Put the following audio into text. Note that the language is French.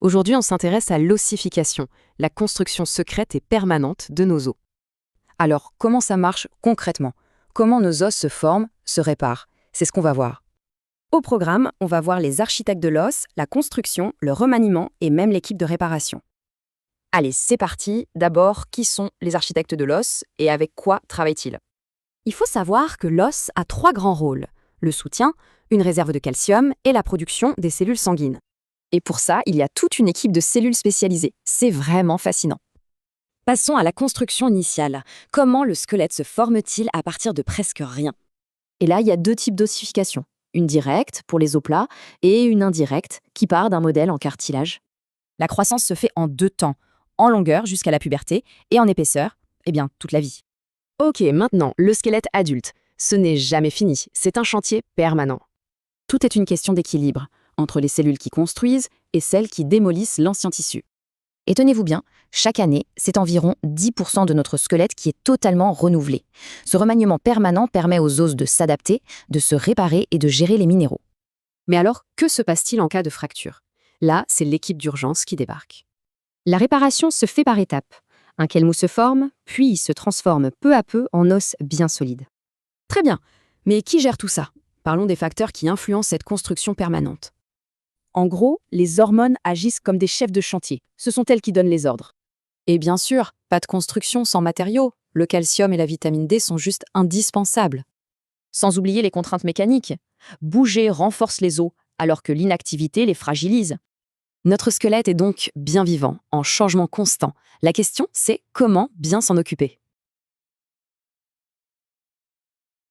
Aujourd'hui, on s'intéresse à l'ossification, la construction secrète et permanente de nos os. Alors, comment ça marche concrètement? Comment nos os se forment, se réparent? C'est ce qu'on va voir. Au programme, on va voir les architectes de l'os, la construction, le remaniement et même l'équipe de réparation. Allez, c'est parti. D'abord, qui sont les architectes de l'os et avec quoi travaillent-ils? Il faut savoir que l'os a 3 grands rôles. Le soutien, une réserve de calcium et la production des cellules sanguines. Et pour ça, il y a toute une équipe de cellules spécialisées. C'est vraiment fascinant. Passons à la construction initiale. Comment le squelette se forme-t-il à partir de presque rien? Et là, il y a 2 types d'ossification. Une directe, pour les os plats, et une indirecte, qui part d'un modèle en cartilage. La croissance se fait en 2 temps, en longueur jusqu'à la puberté, et en épaisseur, toute la vie. Ok, maintenant, le squelette adulte. Ce n'est jamais fini, c'est un chantier permanent. Tout est une question d'équilibre, entre les cellules qui construisent et celles qui démolissent l'ancien tissu. Et tenez-vous bien, chaque année, c'est environ 10% de notre squelette qui est totalement renouvelé. Ce remaniement permanent permet aux os de s'adapter, de se réparer et de gérer les minéraux. Mais alors, que se passe-t-il en cas de fracture? Là, c'est l'équipe d'urgence qui débarque. La réparation se fait par étapes. Un kelmou se forme, puis il se transforme peu à peu en os bien solide. Très bien, mais qui gère tout ça? Parlons des facteurs qui influencent cette construction permanente. En gros, les hormones agissent comme des chefs de chantier. Ce sont elles qui donnent les ordres. Et bien sûr, pas de construction sans matériaux. Le calcium et la vitamine D sont juste indispensables. Sans oublier les contraintes mécaniques. Bouger renforce les os, alors que l'inactivité les fragilise. Notre squelette est donc bien vivant, en changement constant. La question, c'est comment bien s'en occuper.